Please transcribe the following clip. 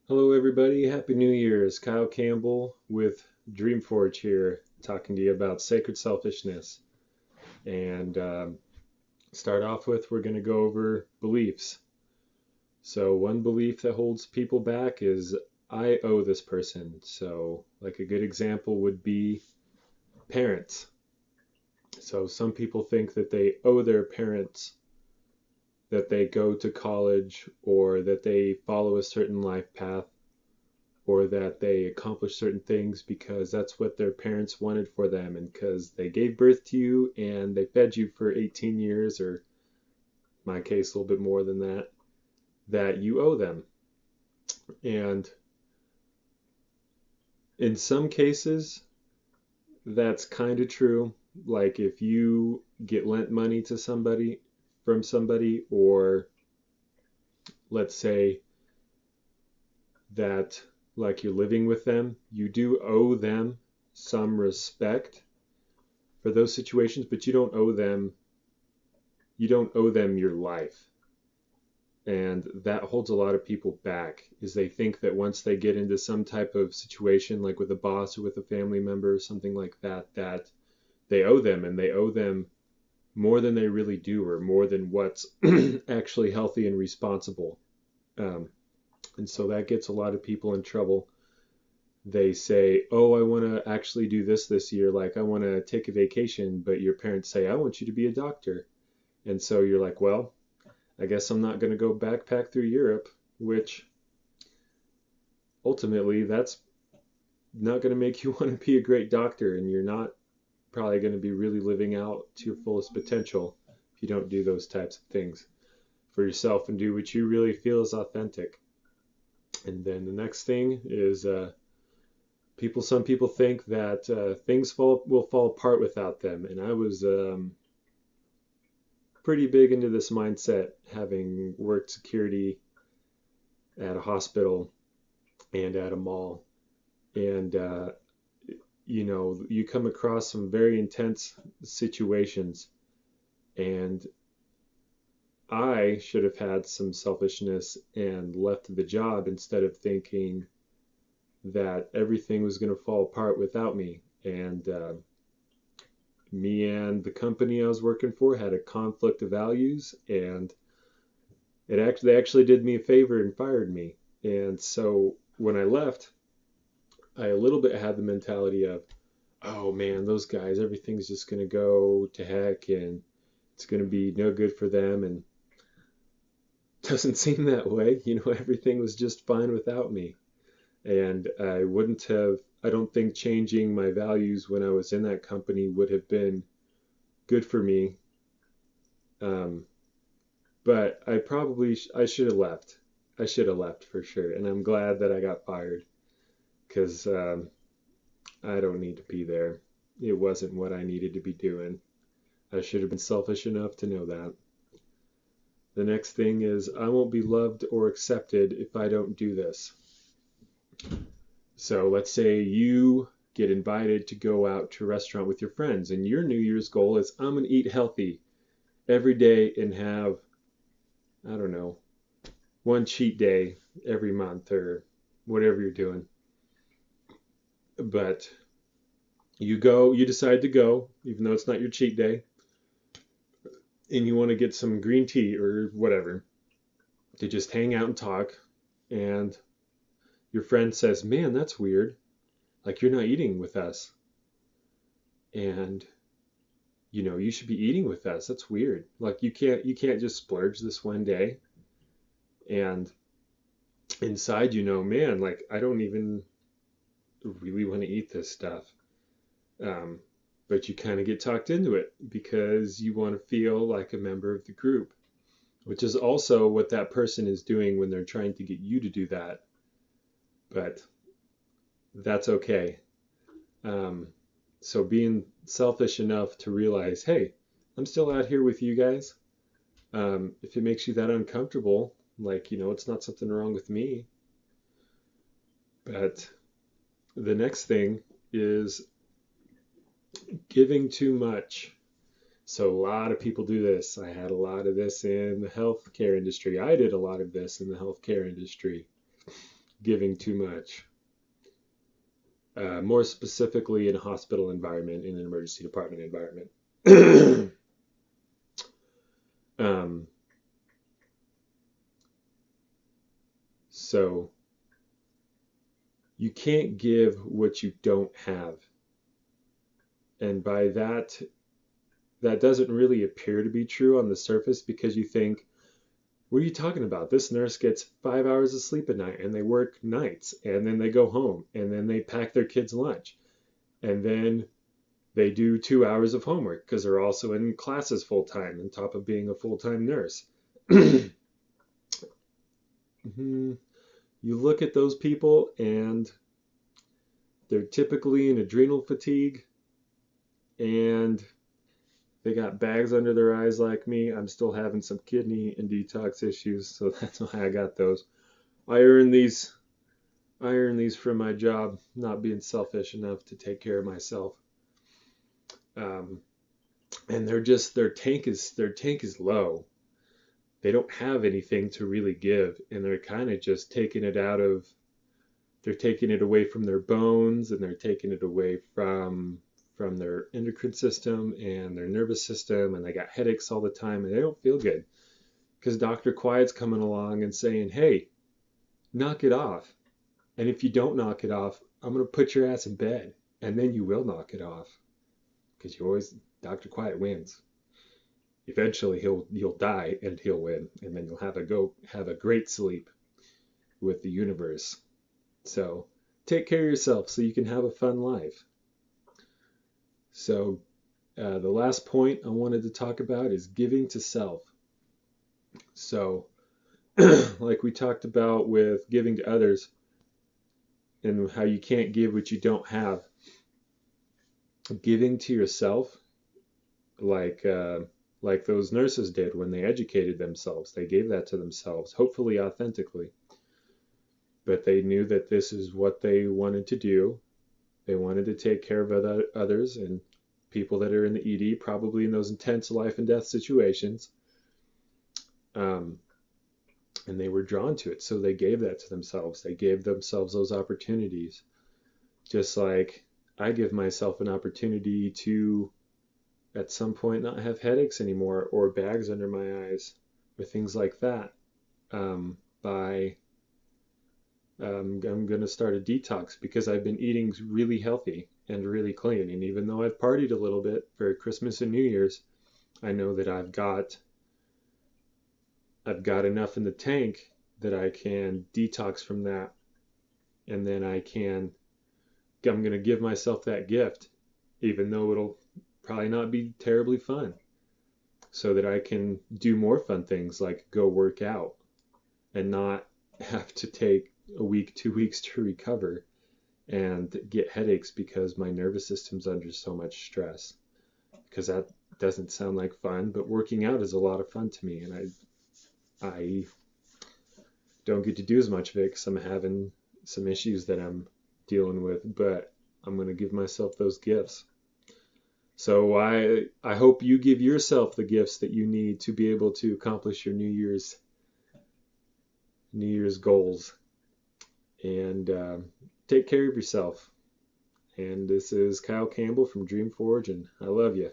Hello, everybody. Happy New Year's. Kyle Campbell with Dreamforge here, talking to you about sacred selfishness. And start off with, we're going to go over beliefs. So, one belief that holds people back is I owe this person. So, like a good example would be parents. So, some people think that they owe their parents that they go to college or that they follow a certain life path or that they accomplish certain things because that's what their parents wanted for them and because they gave birth to you and they fed you for 18 years, or in my case, a little bit more than that, that you owe them. And in some cases, that's kind of true. Like if you get lent money to somebody from somebody, or let's say that like you're living with them, you do owe them some respect for those situations, but you don't owe them your life. And that holds a lot of people back, is they think that once they get into some type of situation, like with a boss or with a family member or something like that, that they owe them, and they owe them more than they really do, or more than what's actually healthy and responsible. Um, and so that gets a lot of people in trouble. They say, "Oh, I want to actually do this year. Like, I want to take a vacation," but your parents say, "I want you to be a doctor." And so you're like, "Well, I guess I'm not going to go backpack through Europe," which ultimately that's not going to make you want to be a great doctor, and you're not probably going to be really living out to your fullest potential if you don't do those types of things for yourself and do what you really feel is authentic. And then the next thing is some people think that will fall apart without them, and I was pretty big into this mindset, having worked security at a hospital and at a mall. And, you come across some very intense situations. And I should have had some selfishness and left the job instead of thinking that everything was going to fall apart without me. And me and the company I was working for had a conflict of values, and they actually did me a favor and fired me. And so when I left, I a little bit had the mentality of, oh man, those guys, everything's just going to go to heck and it's going to be no good for them. And it doesn't seem that way. Everything was just fine without me. And I don't think changing my values when I was in that company would have been good for me. Um, but I should have left. I should have left for sure. And I'm glad that I got fired because I don't need to be there. It wasn't what I needed to be doing. I should have been selfish enough to know that. The next thing is I won't be loved or accepted if I don't do this. So let's say you get invited to go out to a restaurant with your friends, and your New Year's goal is I'm going to eat healthy every day and have, I don't know, one cheat day every month or whatever you're doing. But you decide to go, even though it's not your cheat day, and you want to get some green tea or whatever to just hang out and talk. And your friend says, "Man, that's weird. Like you're not eating with us. And you should be eating with us. That's weird. Like you can't just splurge this one day." And inside, man, like I don't even really want to eat this stuff. Um, but you kind of get talked into it because you want to feel like a member of the group, which is also what that person is doing when they're trying to get you to do that. But that's okay. Um, so being selfish enough to realize, hey, I'm still out here with you guys. If it makes you that uncomfortable, like, it's not something wrong with me. But the next thing is giving too much. So a lot of people do this. I had a lot of this in the healthcare industry. I did a lot of this in the healthcare industry. giving too much. More specifically in a hospital environment, in an emergency department environment. um, so you can't give what you don't have. And by that, that doesn't really appear to be true on the surface, because you think, what are you talking about? This nurse gets 5 hours of sleep at night, and they work nights, and then they go home, and then they pack their kids' lunch, and then they do 2 hours of homework because they're also in classes full time on top of being a full-time nurse. You look at those people, and they're typically in adrenal fatigue, and they got bags under their eyes like me. I'm still having some kidney and detox issues, so that's why I got those. I earn these from my job, not being selfish enough to take care of myself. And their tank is low. They don't have anything to really give, and they're kind of just taking it away from their bones, and they're taking it away from their endocrine system and their nervous system, and they got headaches all the time, and they don't feel good because Dr. Quiet's coming along and saying, hey, knock it off. And if you don't knock it off, I'm going to put your ass in bed, and then you will knock it off, because Dr. Quiet wins. Eventually you'll die and he'll win, and then you'll have a great sleep with the universe. So take care of yourself so you can have a fun life. So the last point I wanted to talk about is giving to self. So like we talked about with giving to others and how you can't give what you don't have, giving to yourself, like those nurses did when they educated themselves. They gave that to themselves, hopefully authentically. But they knew that this is what they wanted to do. They wanted to take care of others and people that are in the ED, probably in those intense life and death situations. And they were drawn to it, so they gave that to themselves. They gave themselves those opportunities. Just like I give myself an opportunity to, at some point, not have headaches anymore or bags under my eyes or things like that. I'm going to start a detox because I've been eating really healthy and really clean. And even though I've partied a little bit for Christmas and New Year's, I know that I've got enough in the tank that I can detox from that. And then I'm going to give myself that gift, even though it'll probably not be terribly fun, so that I can do more fun things like go work out and not have to take a week, 2 weeks to recover and get headaches because my nervous system's under so much stress. Because that doesn't sound like fun, but working out is a lot of fun to me, and I don't get to do as much of it because I'm having some issues that I'm dealing with, but I'm going to give myself those gifts. So I hope you give yourself the gifts that you need to be able to accomplish your New Year's goals. And take care of yourself. And this is Kyle Campbell from Dreamforge, and I love you.